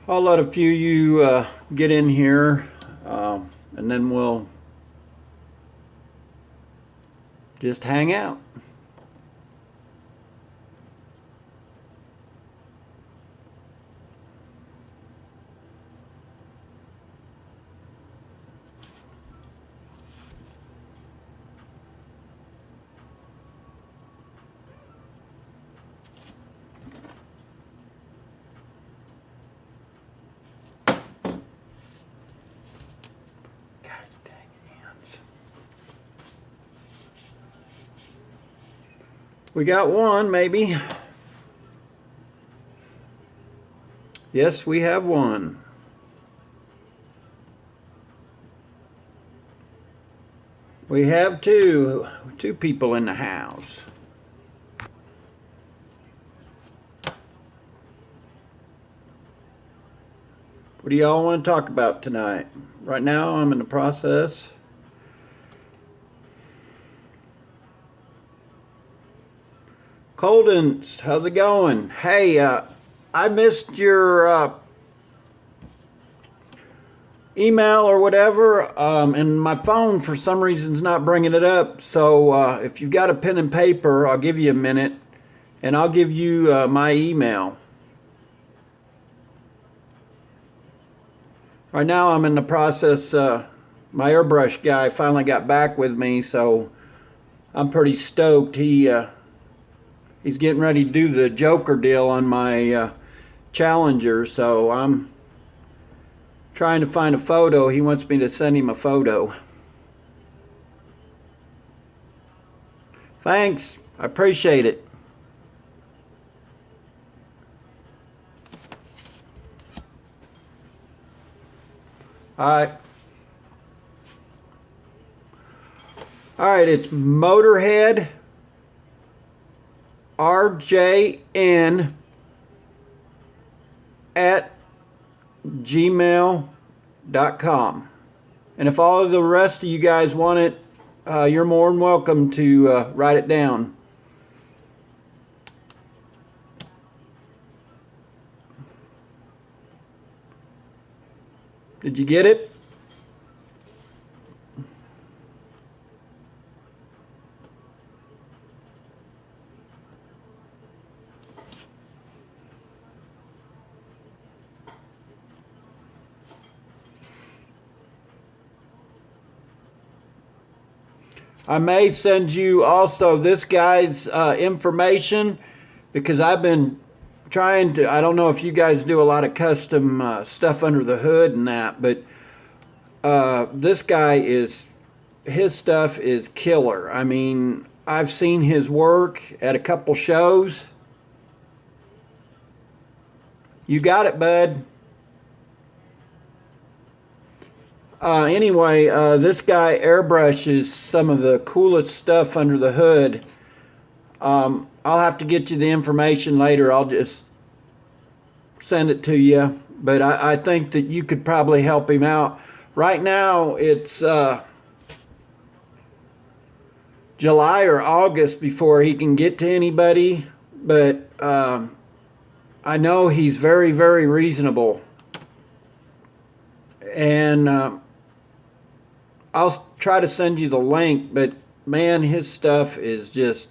I'll let a few of you get in here, and then we'll just hang out. God dang ants. We got one, maybe. Yes, we have one. We have two people in the house. What do y'all want to talk about tonight? Right now, I'm in the process. Coldens, how's it going? Hey, I missed your email or whatever, and my phone for some reason is not bringing it up. So if you've got a pen and paper, I'll give you a minute, and I'll give you my email. Right now, I'm in the process. My airbrush guy finally got back with me, so I'm pretty stoked. He's getting ready to do the Joker deal on my Challenger, so I'm trying to find a photo. He wants me to send him a photo. Thanks. I appreciate it. All right. All right, it's Motorhead RJN at gmail.com. And if all of the rest of you guys want it, you're more than welcome to write it down. Did you get it? I may send you also this guy's information because I've been trying to. I don't know if you guys do a lot of custom stuff under the hood and that, but this guy is, his stuff is killer. I mean, I've seen his work at a couple shows. You got it, bud. Anyway, this guy airbrushes some of the coolest stuff under the hood. I'll have to get you the information later. I'll just send it to you. But I think that you could probably help him out. Right now, it's July or August before he can get to anybody. But I know he's very, very reasonable. And I'll try to send you the link, but man, his stuff is just,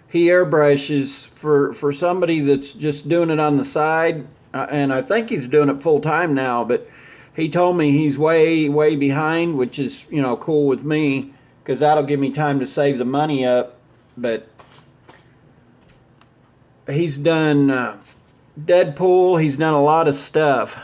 he airbrushes for somebody that's just doing it on the side, and I think he's doing it full time now, but he told me he's way behind, which is, cool with me because that'll give me time to save the money up. But he's done Deadpool, he's done a lot of stuff.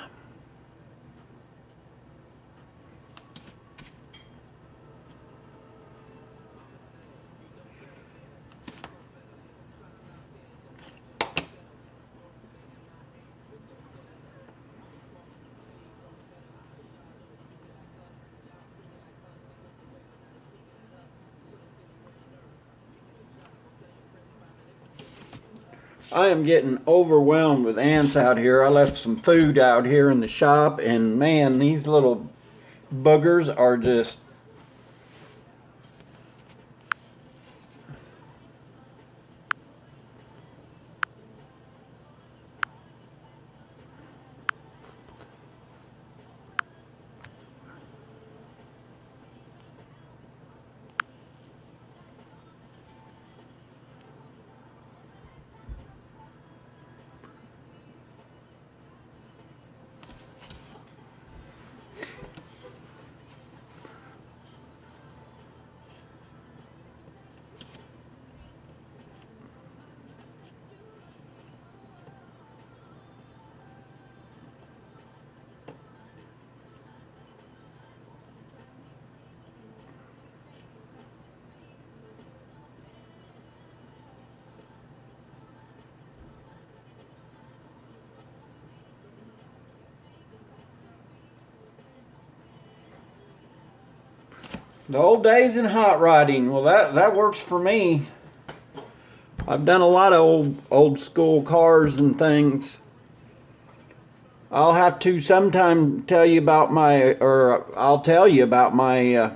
I am getting overwhelmed with ants out here. I left some food out here in the shop, and man, these little buggers are just. The old days in hot rodding. Well, that works for me. I've done a lot of old school cars and things. I'll have to sometime tell you about I'll tell you about my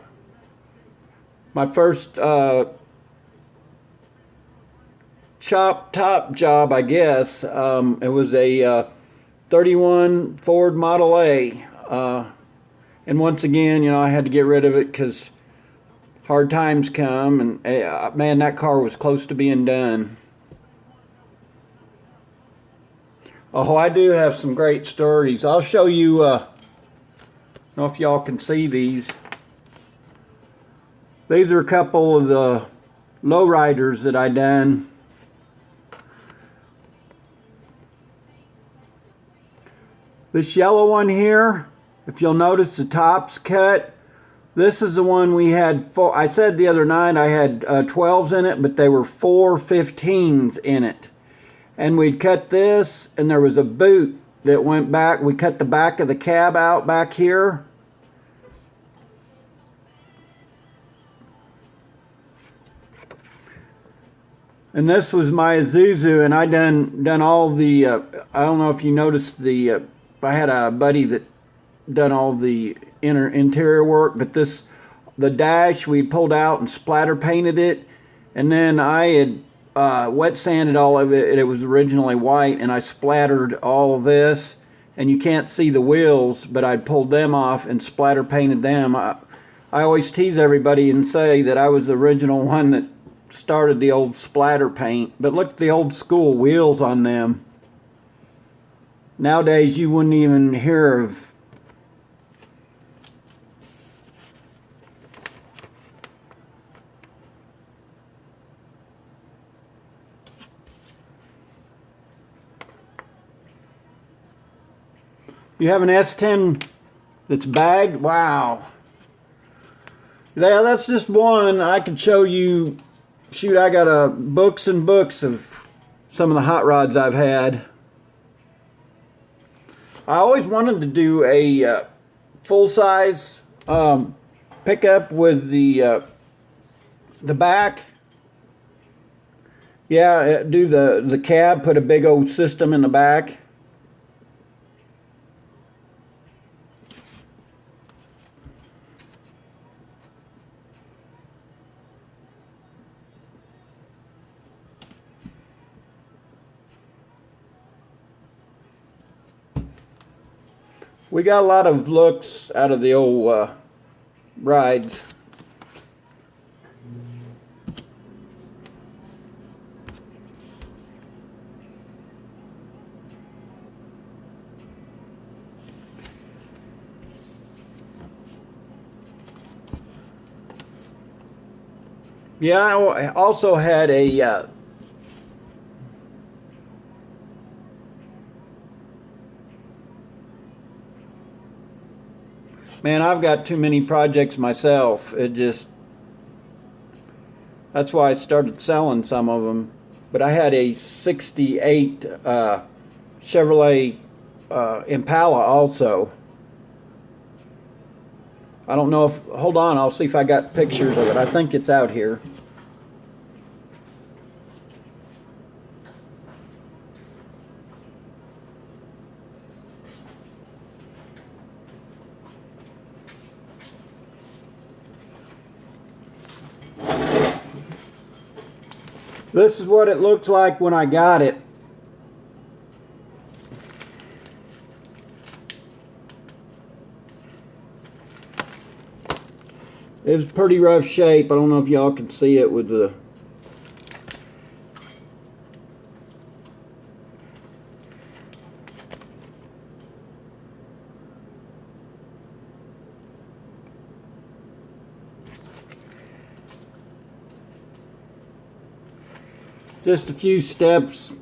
my first shop top job, I guess. It was a 31 Ford Model A. And once again, you know, I had to get rid of it because hard times come, and man, that car was close to being done. Oh, I do have some great stories. I'll show you, I don't know if y'all can see these. These are a couple of the lowriders that I done. This yellow one here, if you'll notice the top's cut. This is the one we had, I said the other night I had 12s in it, but they were 4 15s in it. And we'd cut this, and there was a boot that went back. We cut the back of the cab out back here. And this was my Isuzu, and I done all the, I don't know if you noticed the, I had a buddy that done all the interior work, but the dash we pulled out and splatter painted it, and then I had wet sanded all of it. It was originally white, and I splattered all of this, and you can't see the wheels, but I pulled them off and splatter painted them. I always tease everybody and say that I was the original one that started the old splatter paint, but look at the old school wheels on them. Nowadays you wouldn't even hear of. You have an S10 that's bagged? Wow. Yeah, that's just one. I could show you, shoot, I got books and books of some of the hot rods I've had. I always wanted to do a full-size pickup with the back. Yeah, do the cab, put a big old system in the back. We got a lot of looks out of the old rides. Yeah, I also had a man, I've got too many projects myself. That's why I started selling some of them. But I had a 68 Chevrolet Impala also. I don't know if, hold on, I'll see if I got pictures of it. I think it's out here. This is what it looked like when I got it. It was pretty rough shape. I don't know if y'all can see it with the just a few steps.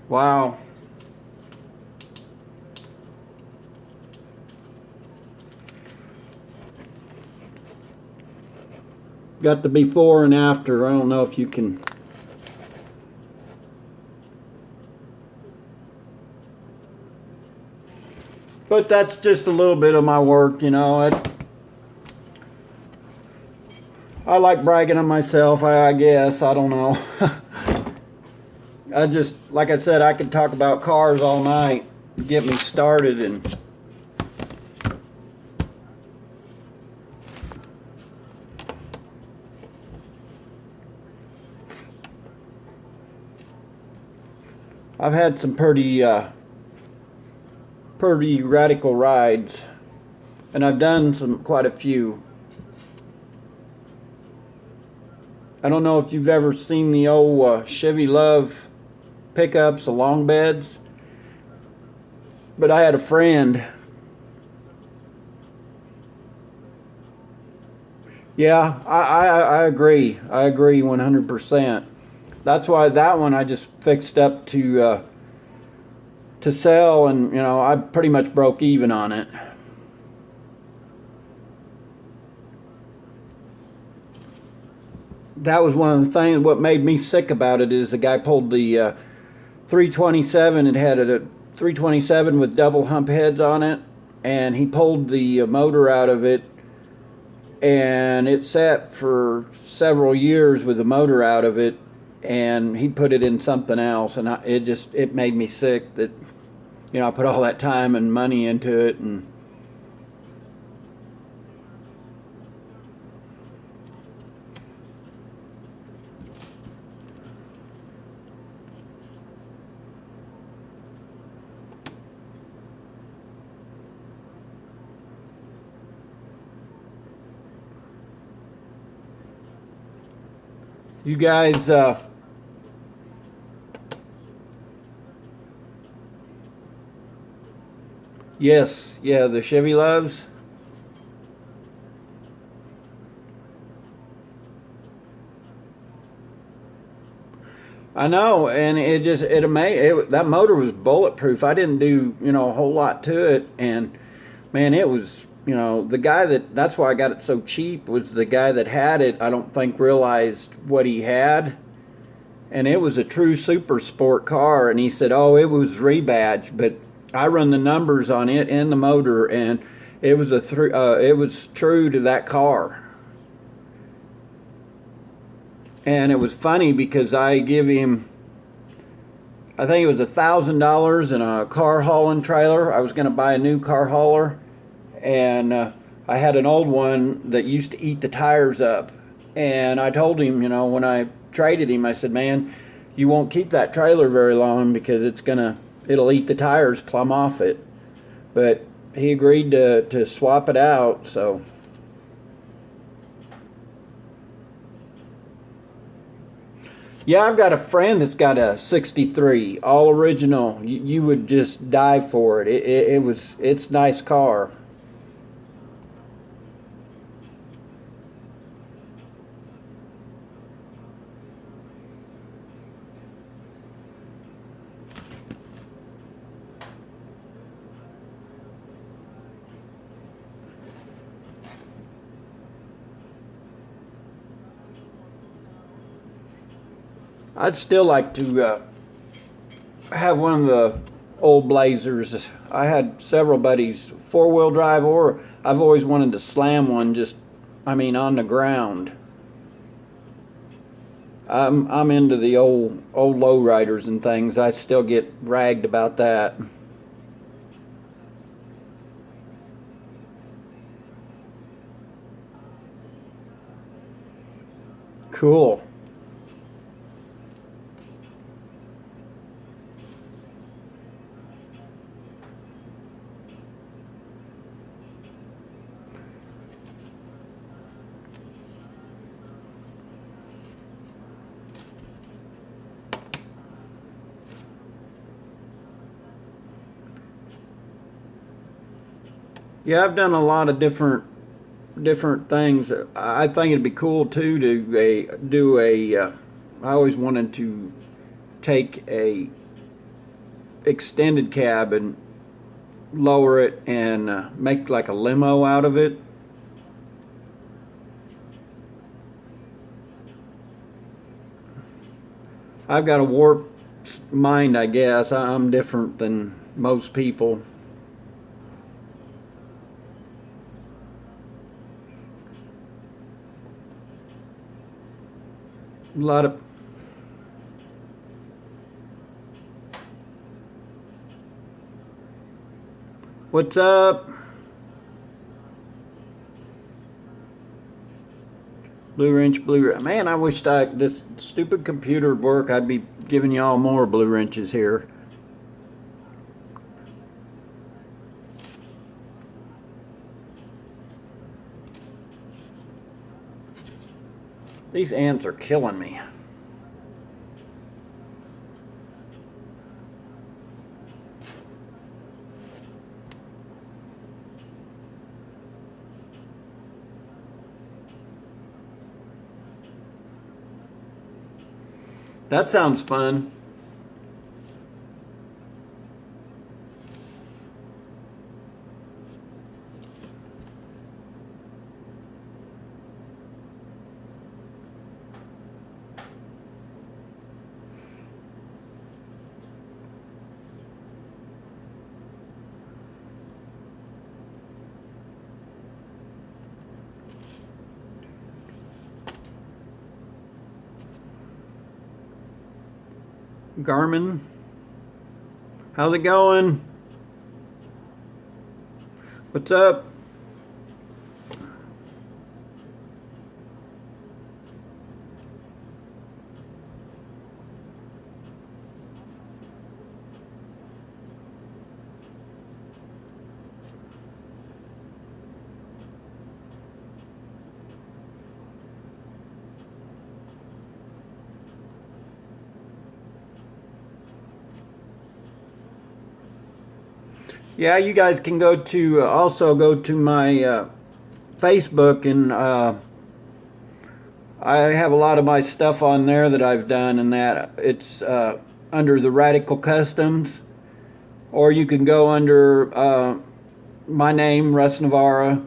Wow. Got the before and after. I don't know if you can. But that's just a little bit of my work, you know. I like bragging on myself, I guess. I don't know. I just, like I said, I could talk about cars all night, get me started, and I've had some pretty radical rides, and I've done quite a few. I don't know if you've ever seen the old Chevy Love pickups, the long beds, but I had a friend. Yeah, I agree. I agree 100%. That's why that one I just fixed up to sell, and you know I pretty much broke even on it. That was one of the things. What made me sick about it is the guy pulled the 327. It had a 327 with double hump heads on it, and he pulled the motor out of it, and it sat for several years with the motor out of it, and he put it in something else, and it made me sick that, you know, I put all that time and money into it. And you guys, yes, yeah, the Chevy Loves. I know, and it amazed. That motor was bulletproof. I didn't do, you know, a whole lot to it, and man, it was, you know, the guy that's why I got it so cheap, was the guy that had it. I don't think realized what he had, and it was a true super sport car. And he said, "Oh, it was rebadged," but I run the numbers on it and the motor, and it was it was true to that car. And it was funny because I give him, I think it was $1,000 in a car hauling trailer. I was going to buy a new car hauler, and I had an old one that used to eat the tires up. And I told him, you know, when I traded him, I said, "Man, you won't keep that trailer very long because it'll eat the tires plumb off it." But he agreed to swap it out, so. Yeah, I've got a friend that's got a 63, all original. You would just die for it. It's a nice car. I'd still like to have one of the old Blazers. I had several buddies, four-wheel drive, or I've always wanted to slam one, just, I mean, on the ground. I'm into the old lowriders and things. I still get ragged about that. Cool. Yeah, I've done a lot of different things. I think it'd be cool too to do a. I always wanted to take a extended cab and lower it and make like a limo out of it. I've got a warped mind, I guess. I'm different than most people. A lot of. What's up? Blue wrench, blue wrench. Man, I wish this stupid computer would work. I'd be giving y'all more blue wrenches here. These ants are killing me. That sounds fun. Garmin, how's it going? What's up? Yeah, you guys can go to also go to my Facebook, and I have a lot of my stuff on there that I've done, and that it's under the Radical Customs, or you can go under my name, Russ Navarra,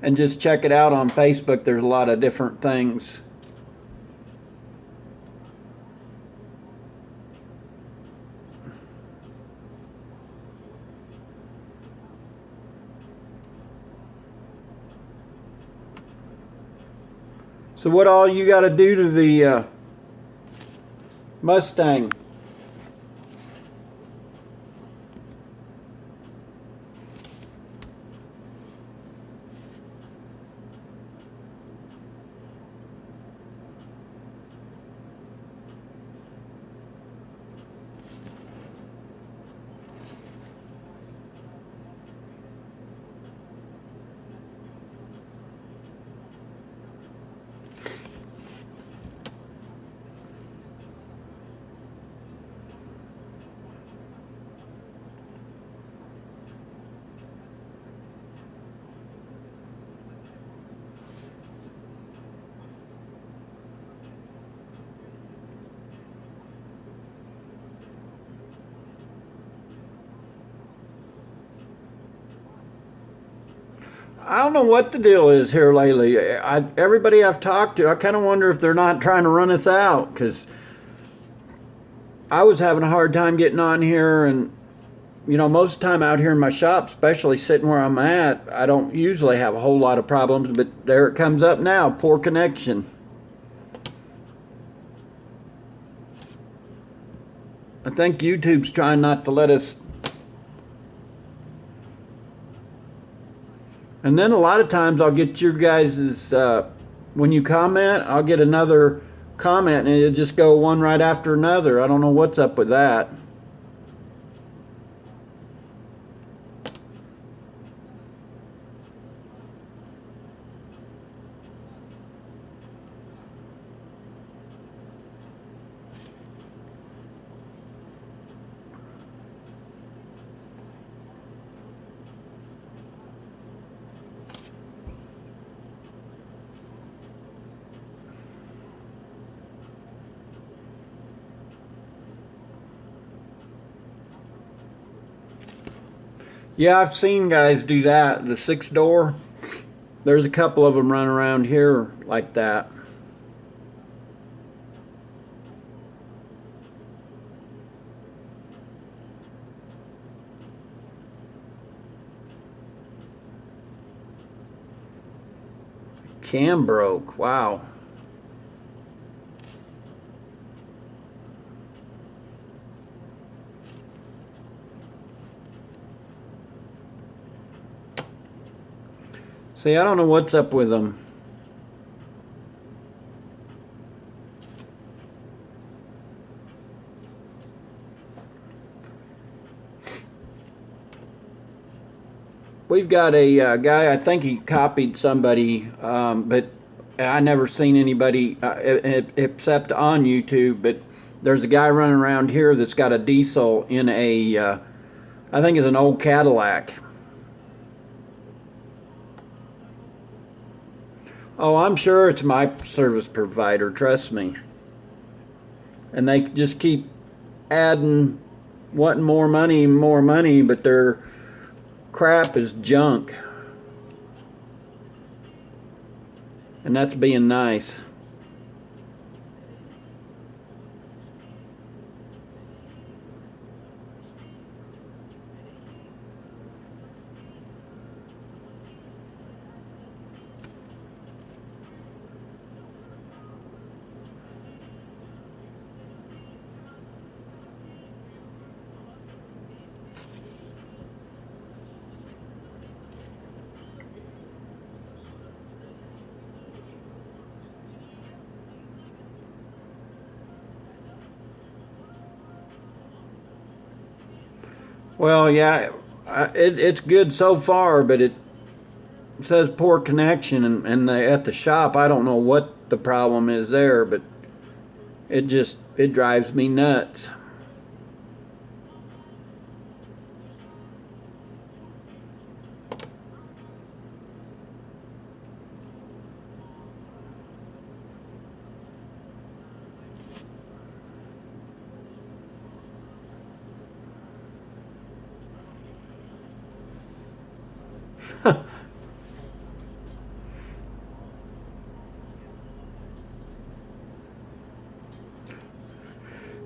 and just check it out on Facebook. There's a lot of different things. So what all you got to do to the Mustang? I don't know what the deal is here lately. Everybody I've talked to, I kind of wonder if they're not trying to run us out, because I was having a hard time getting on here, and most of the time out here in my shop, especially sitting where I'm at, I don't usually have a whole lot of problems, but there it comes up now, poor connection. I think YouTube's trying not to let us. And then a lot of times I'll get your guys's, when you comment, I'll get another comment and it'll just go one right after another. I don't know what's up with that. Yeah, I've seen guys do that. The 6-door. There's a couple of them running around here like that. Cam broke. Wow. See, I don't know what's up with them. We've got a guy, I think he copied somebody, but I never seen anybody except on YouTube. But there's a guy running around here that's got a diesel in a, I think it's an old Cadillac. Oh, I'm sure it's my service provider, trust me. And they just keep adding, wanting more money, but their crap is junk. And that's being nice. Well, yeah, it's good so far, but it says poor connection, and at the shop, I don't know what the problem is there, but it drives me nuts.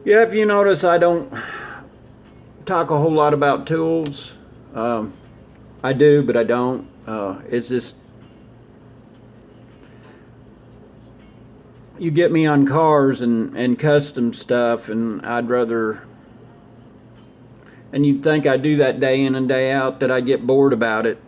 Yeah, if you notice, I don't talk a whole lot about tools. Um, I do, but I don't. It's just you get me on cars and custom stuff, and I'd rather. And you'd think I do that day in and day out, that I get bored about it.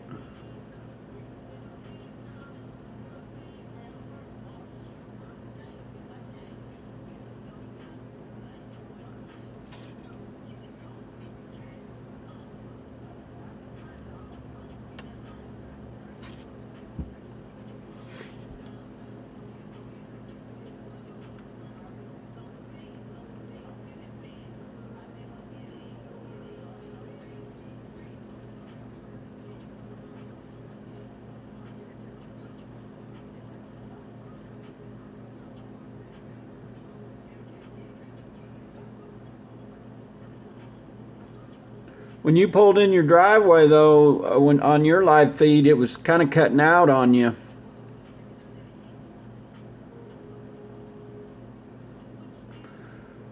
When you pulled in your driveway, though, when on your live feed, it was kind of cutting out on you.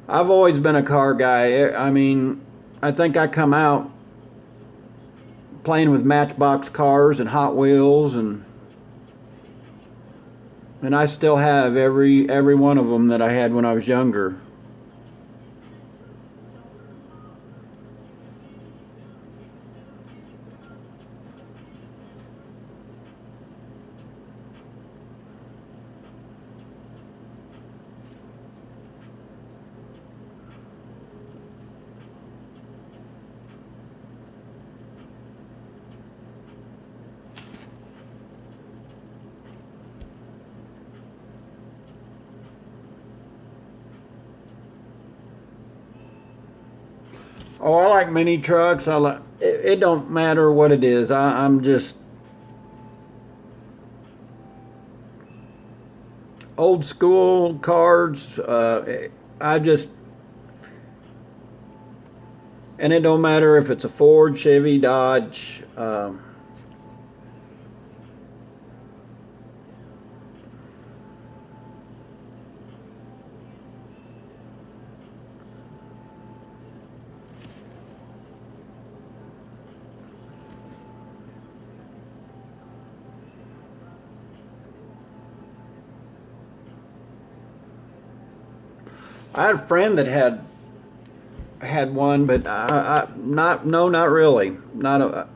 I've always been a car guy. I mean, I think I come out playing with Matchbox cars and Hot Wheels, and I still have every one of them that I had when I was younger. Oh, I like mini trucks. I like it don't matter what it is. I'm just old school cars. I just and it don't matter if it's a Ford, Chevy, Dodge. I had a friend that had one, but not really. Not a.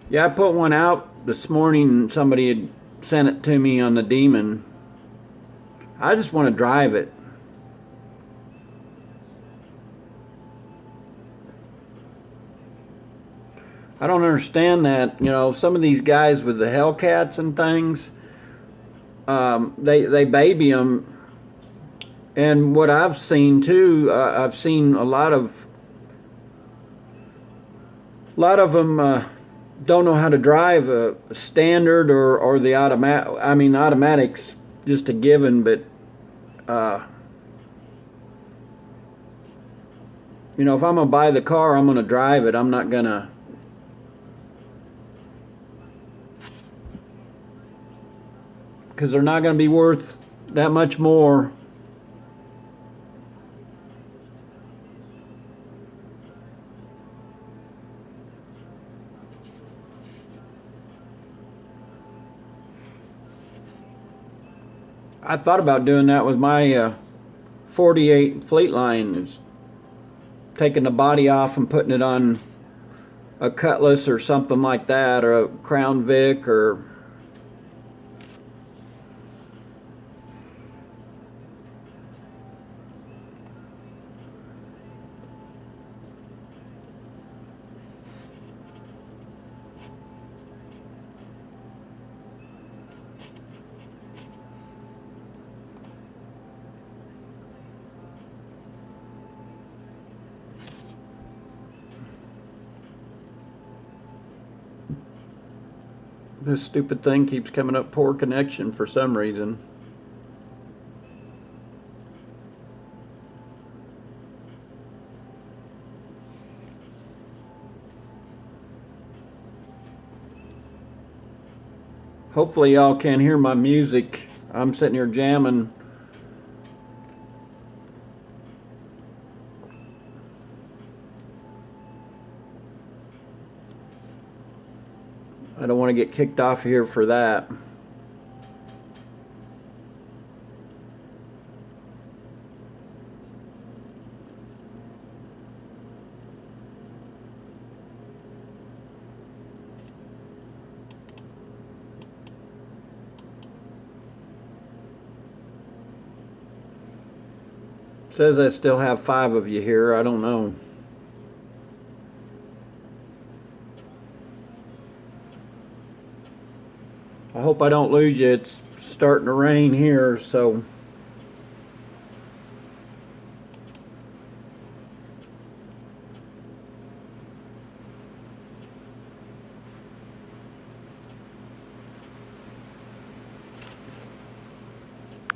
Yeah, I put one out this morning. Somebody had sent it to me on the Demon. I just want to drive it. I don't understand that. You know, some of these guys with the Hellcats and things, they baby them. And what I've seen too, I've seen a lot of them don't know how to drive a standard or the automatic. I mean, automatic's just a given, but you know, if I'm gonna buy the car, I'm gonna drive it. I'm not gonna. Because they're not going to be worth that much more. I thought about doing that with my 48 Fleetline, is taking the body off and putting it on a Cutlass or something like that, or a Crown Vic, or this stupid thing keeps coming up poor connection for some reason. Hopefully y'all can hear my music. I'm sitting here jamming. I don't want to get kicked off here for that. It says I still have 5 of you here. I don't know. I hope I don't lose you. It's starting to rain here, so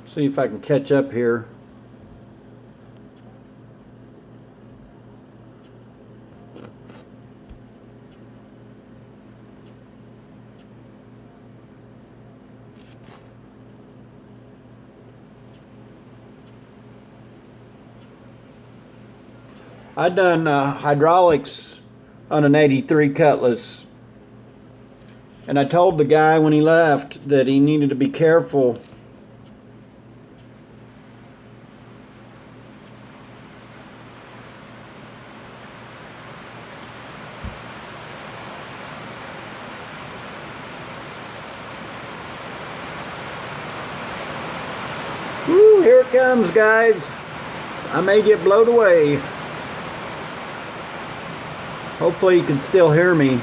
see if I can catch up here. I done hydraulics on an 83 Cutlass, and I told the guy when he left that he needed to be careful. Woo, here it comes, guys. I may get blown away. Hopefully you can still hear me.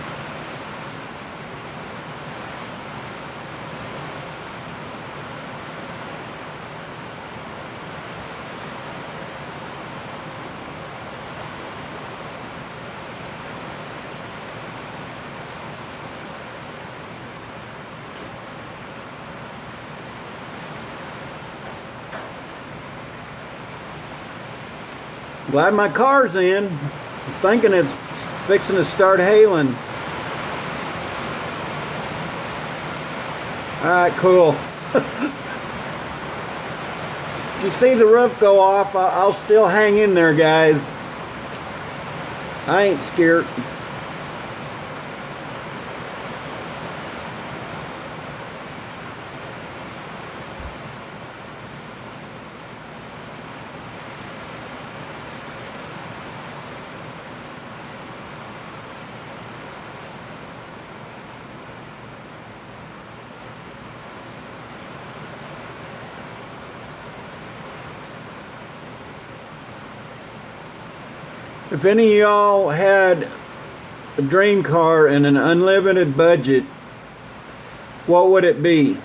Glad my car's in. I'm thinking it's fixing to start hailing. Alright, cool. If you see the roof go off, I'll still hang in there, guys. I ain't scared. If any of y'all had a dream car and an unlimited budget, what would it be?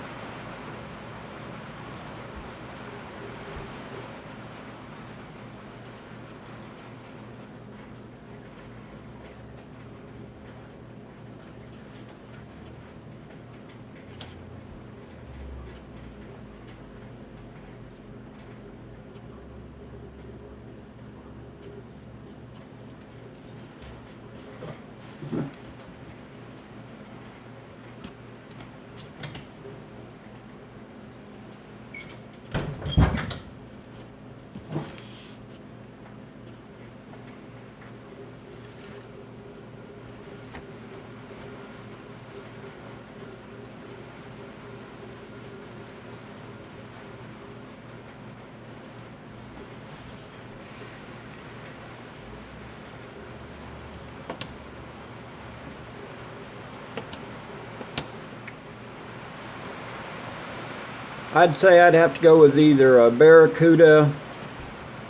I'd say I'd have to go with either a Barracuda.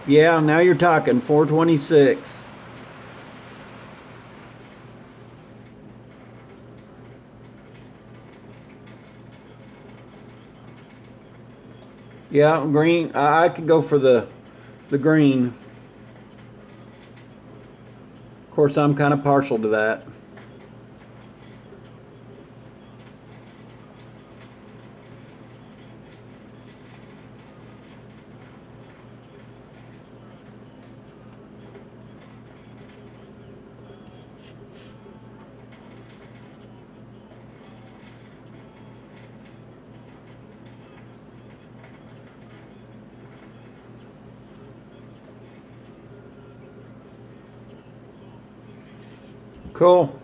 Yeah, now you're talking 426. Yeah, green. I could go for the green. Of course, I'm kind of partial to that. Cool.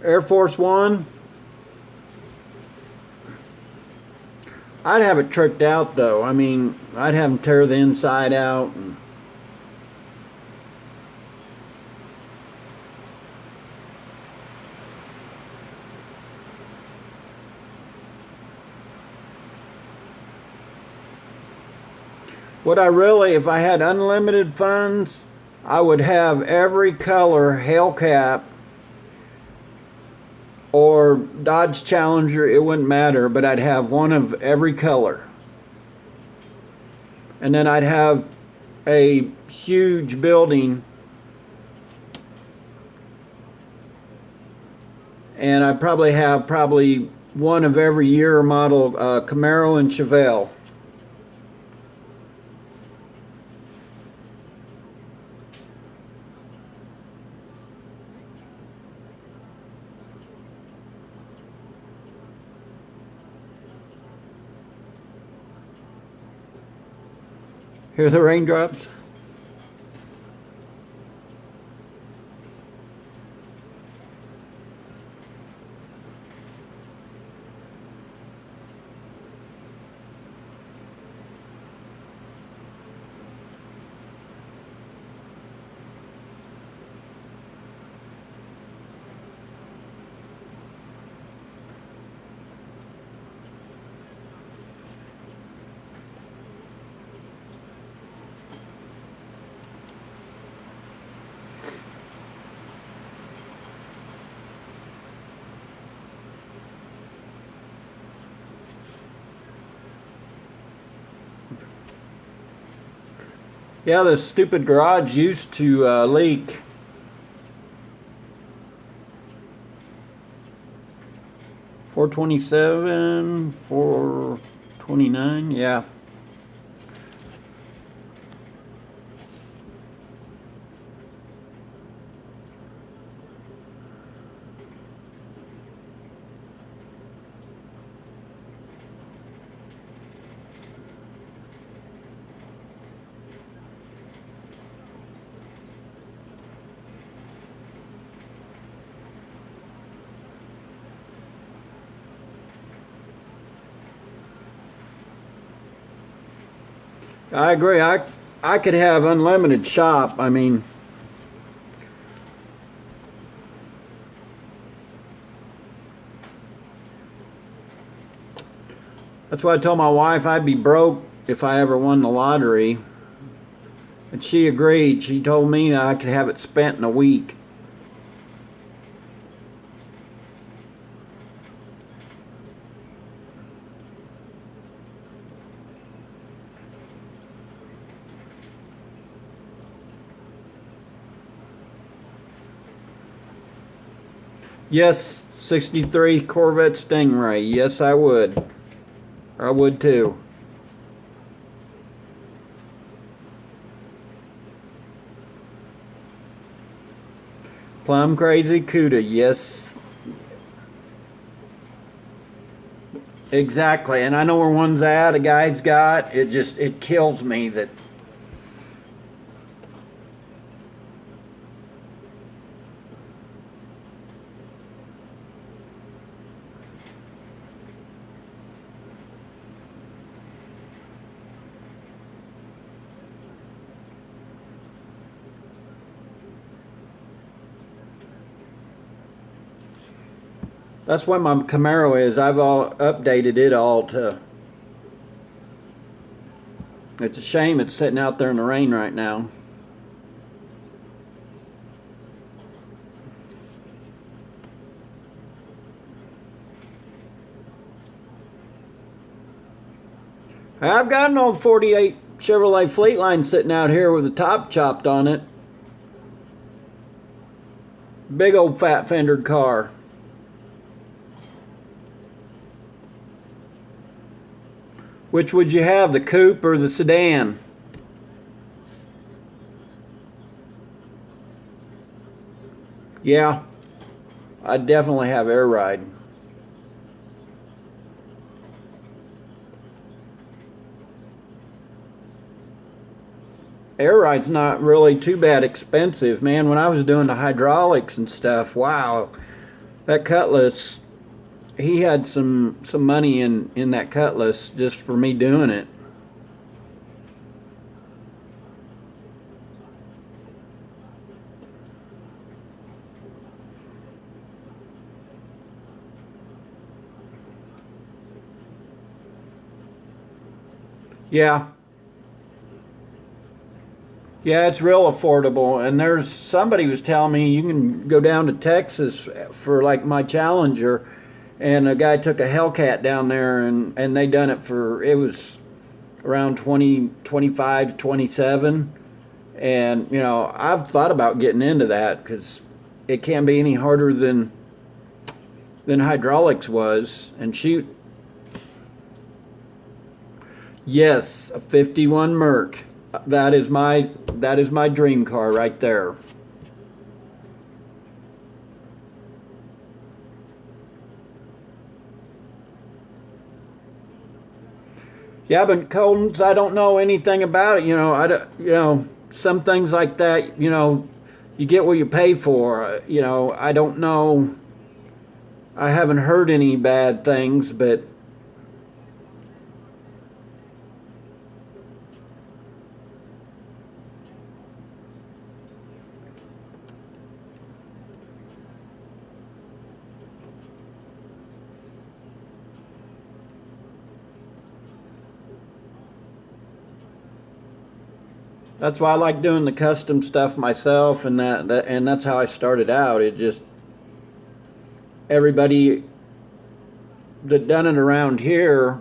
Air Force One. I'd have it tricked out though. I mean, I'd have them tear the inside out. And what I really, if I had unlimited funds, I would have every color Hellcat or Dodge Challenger, it wouldn't matter, but I'd have one of every color. And then I'd have a huge building, and I'd probably have one of every year model Camaro and Chevelle. Hear the raindrops? Yeah, this stupid garage used to leak. $427, $429, yeah. I agree. I could have unlimited shop. I mean, that's why I told my wife I'd be broke if I ever won the lottery. And she agreed. She told me I could have it spent in a week. Yes, 63 Corvette Stingray. Yes, I would. I would too. Plum Crazy Cuda. Yes, exactly. And I know where one's at. A guy's got. It kills me that. That's what my Camaro is. I've all updated it all to. It's a shame it's sitting out there in the rain right now. I've got an old 48 Chevrolet Fleetline sitting out here with the top chopped on it. Big old fat fendered car. Which would you have, the coupe or the sedan? Yeah, I'd definitely have air ride. Air ride's not really too bad expensive, man. When I was doing the hydraulics and stuff, wow, that Cutlass, he had some money in that Cutlass just for me doing it. Yeah, yeah, it's real affordable. And there's somebody was telling me you can go down to Texas for like my Challenger, and a guy took a Hellcat down there, and they done it for it was around 20 25 to 27. And I've thought about getting into that because it can't be any harder than hydraulics was. And shoot, yes, a 51 Merc. That is my dream car right there. Yeah, but Coldens, I don't know anything about it. Some things like that. You get what you pay for. I don't know. I haven't heard any bad things, but that's why I like doing the custom stuff myself, and and that's how I started out. It just everybody that done it around here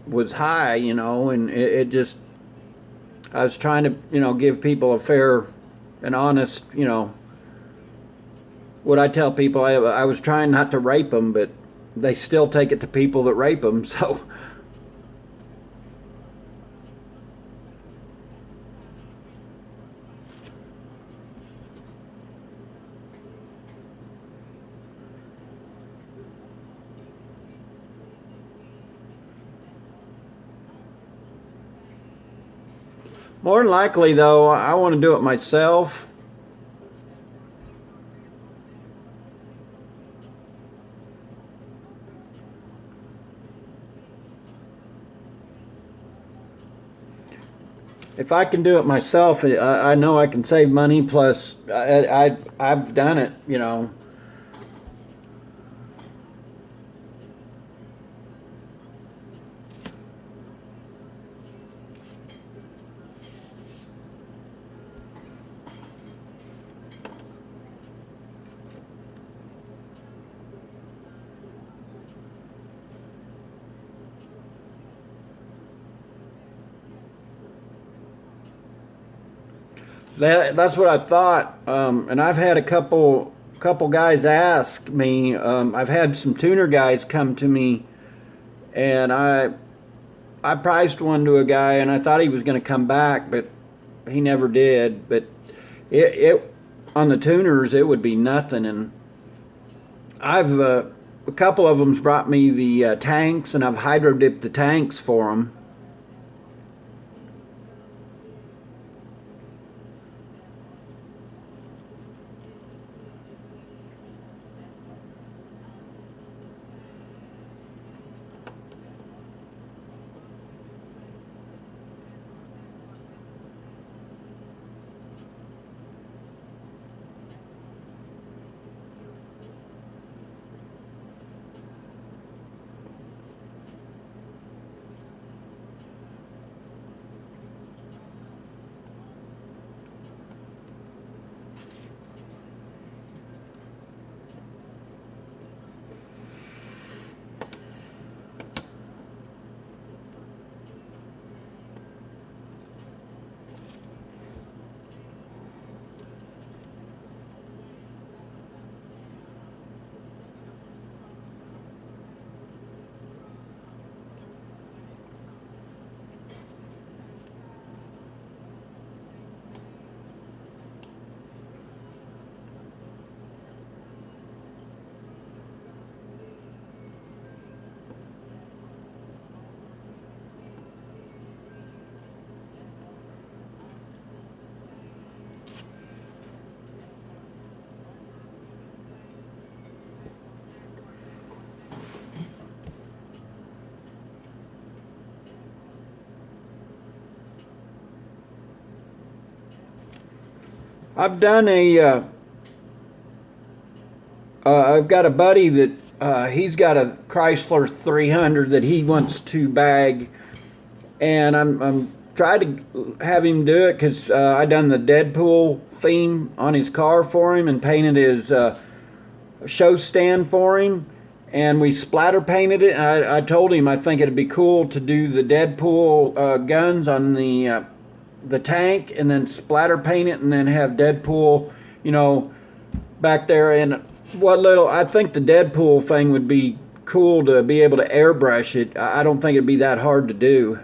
was high, and it just I was trying to give people a fair and honest, what I tell people. I was trying not to rape them, but they still take it to people that rape them. So more than likely, though, I want to do it myself. if I can do it myself, I know I can save money. Plus, I've done it. You know. That's what I thought, and I've had a couple guys ask me. I've had some tuner guys come to me, and I priced one to a guy, and I thought he was going to come back, but he never did. But it on the tuners it would be nothing, and I've a couple of them's brought me the tanks, and I've hydro dipped the tanks for them. I've done I've got a buddy that he's got a Chrysler 300 that he wants to bag, and I'm trying to have him do it because I done the Deadpool theme on his car for him and painted his show stand for him, and we splatter painted it. I told him I think it'd be cool to do the Deadpool guns on the tank, and then splatter paint it, and then have Deadpool, you know, back there. And what little I think the Deadpool thing would be cool to be able to airbrush it. I don't think it'd be that hard to do.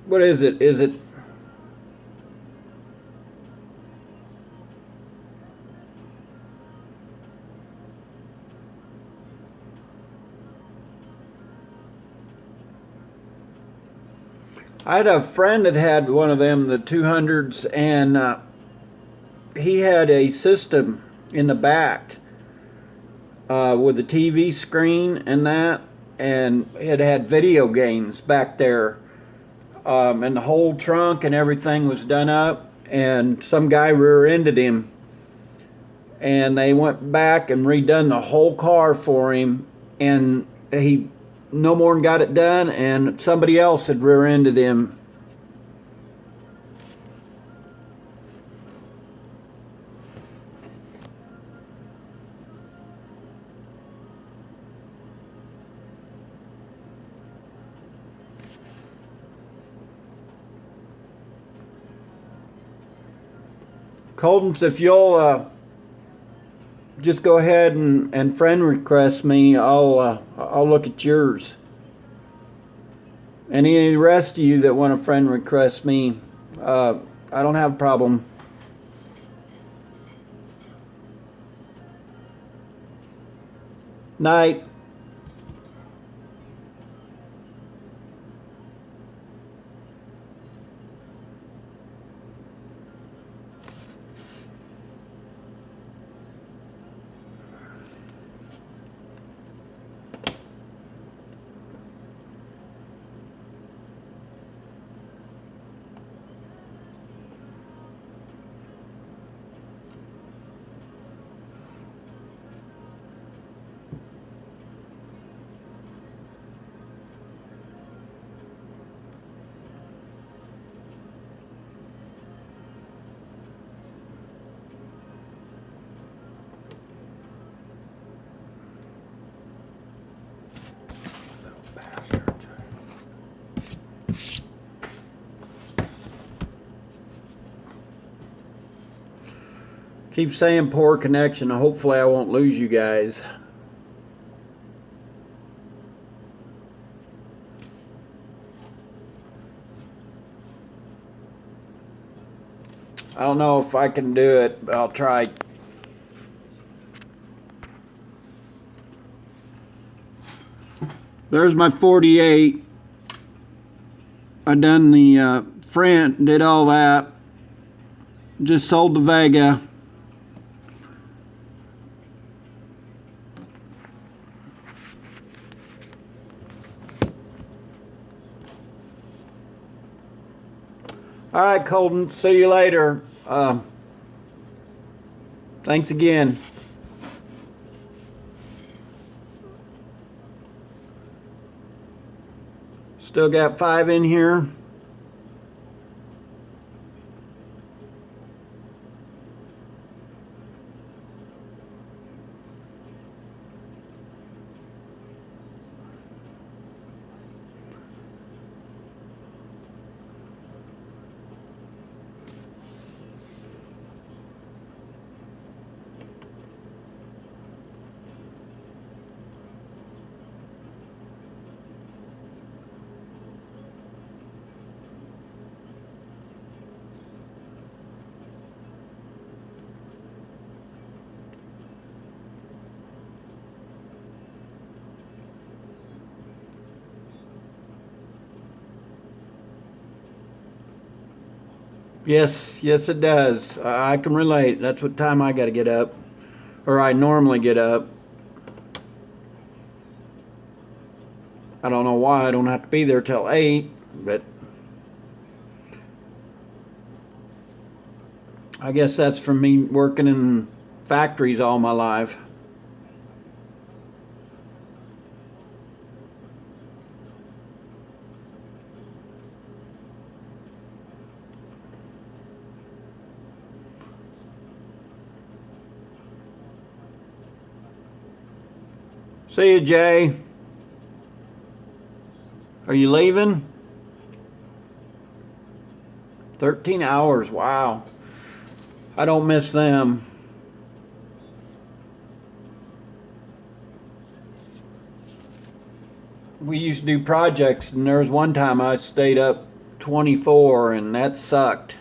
What is it? Is it? I had a friend that had one of them, the 200s, and he had a system in the back with a TV screen and that, and it had video games back there, and the whole trunk and everything was done up. And some guy rear-ended him, and they went back and redone the whole car for him, and he no more than got it done, and somebody else had rear-ended him. Coldens, if you'll just go ahead and friend request me, I'll look at yours. Any of the rest of you that want to friend request me, I don't have a problem. Night. Keep saying poor connection. Hopefully I won't lose you guys. I don't know if I can do it, but I'll try. There's my 48. I done the front, did all that. Just sold the Vega. All right, Colton. See you later. Thanks again. Still got 5 in here. Yes, yes it does. I can relate. That's what time I got to get up. Or I normally get up. I don't know why I don't have to be there till 8, but I guess that's from me working in factories all my life. See you, Jay. Are you leaving? 13 hours, wow. I don't miss them. We used to do projects, and there was one time I stayed up 24, and that sucked.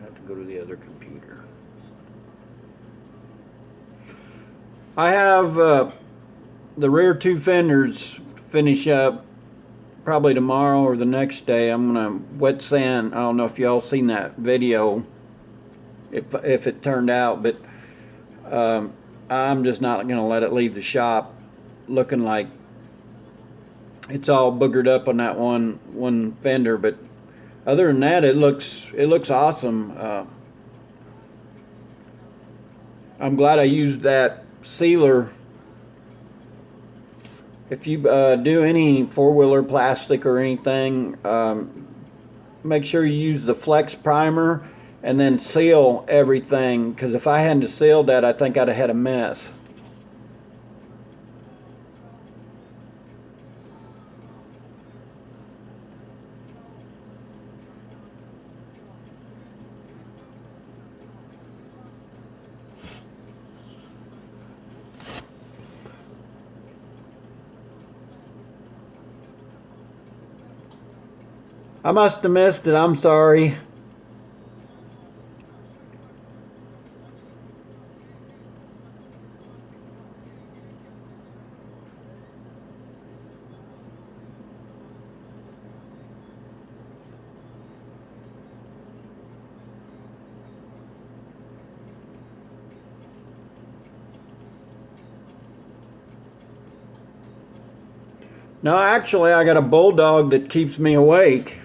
have to go to the other computer. I have the rear two fenders finish up probably tomorrow or the next day. I'm gonna wet sand. I don't know if y'all seen that video, if it turned out, but I'm just not gonna let it leave the shop looking like it's all boogered up on that one fender. But other than that, it looks awesome. I'm glad I used that sealer. If you do any four-wheeler plastic or anything, make sure you use the Flex primer and then seal everything, because if I hadn't sealed that, I think I'd have had a mess. I must have missed it. I'm sorry. No, actually, I got a bulldog that keeps me awake.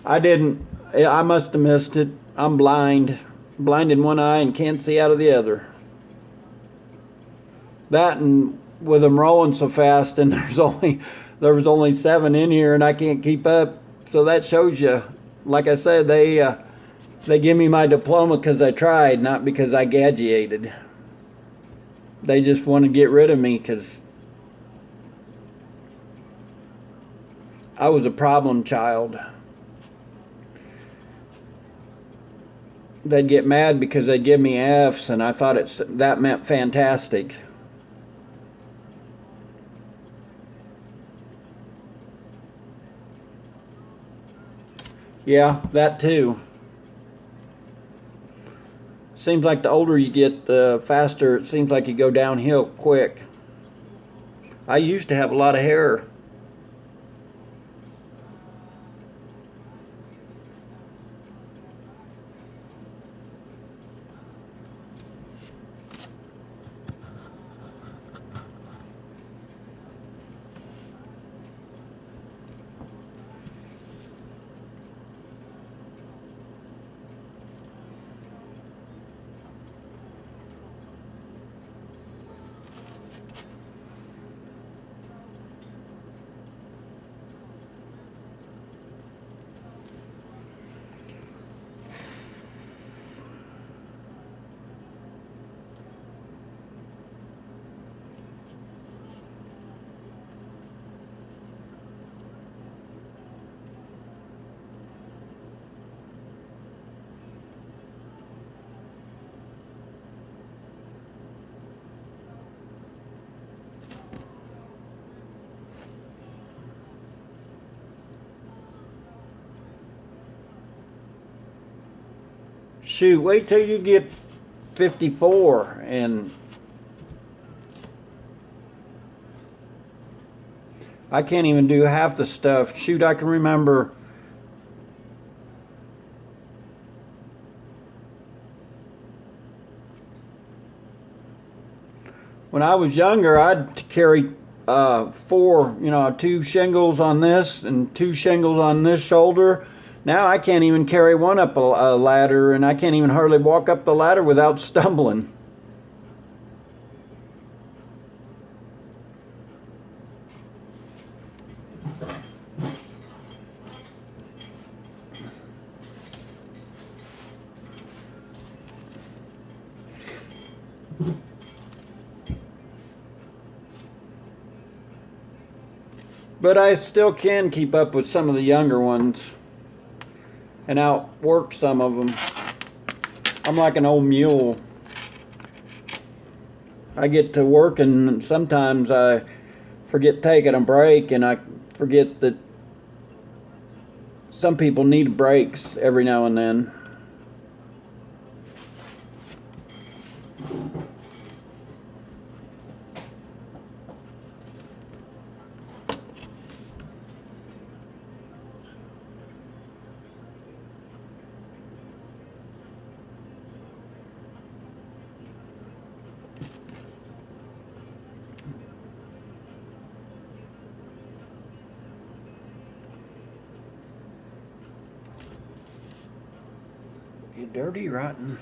I must have missed it. I'm blind in one eye and can't see out of the other. That, and with them rolling so fast, and there was only 7 in here, and I can't keep up. So that shows you. Like I said, they give me my diploma because I tried, not because I graduated. They just want to get rid of me because I was a problem child. They'd get mad because they'd give me F's, and I thought that meant fantastic. Yeah, that too. Seems like the older you get, the faster it seems like you go downhill quick. I used to have a lot of hair. Shoot, wait till you get 54 and I can't even do half the stuff. Shoot, I can remember when I was younger, I'd carry 4, 2 shingles on this and 2 shingles on this shoulder. Now I can't even carry one up a ladder, and I can't even hardly walk up the ladder without stumbling. But I still can keep up with some of the younger ones and outwork some of them. I'm like an old mule. I get to work and sometimes I forget taking a break, and I forget that some people need breaks every now and then. You dirty, rotten.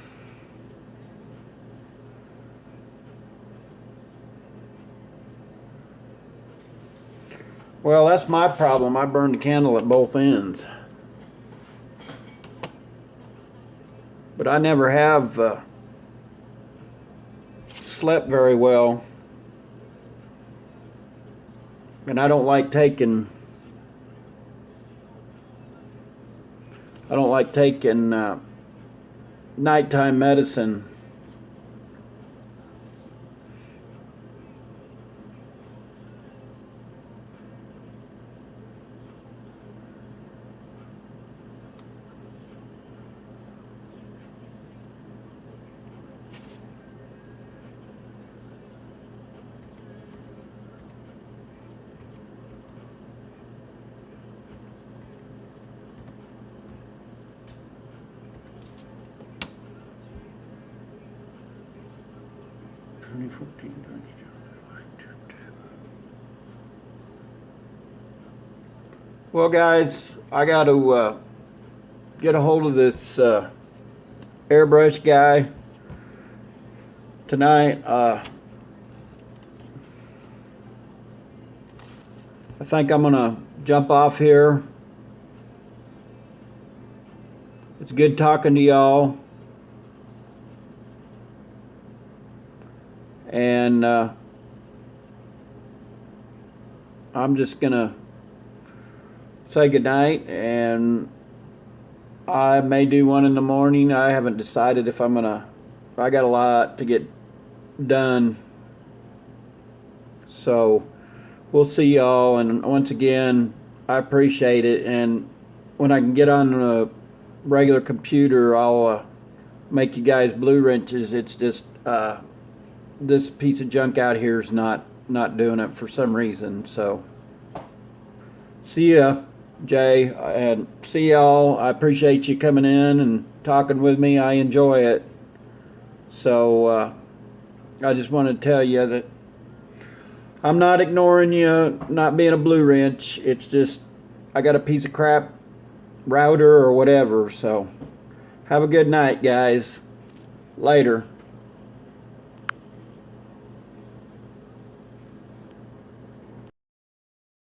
Well, that's my problem. I burned the candle at both ends. But I never have slept very well. And I don't like taking nighttime medicine. Well, guys, I got to get a hold of this airbrush guy tonight. I think I'm gonna jump off here. It's good talking to y'all. And I'm just gonna say goodnight, and I may do one in the morning. I haven't decided if I'm gonna. I got a lot to get done, so we'll see y'all. And once again, I appreciate it, and when I can get on a regular computer, I'll make you guys blue wrenches. It's just this piece of junk out here is not doing it for some reason. So see ya, Jay, and see y'all. I appreciate you coming in and talking with me. I enjoy it. So I just want to tell you that I'm not ignoring you, not being a blue wrench. It's just I got a piece of crap router or whatever. So have a good night, guys. Later.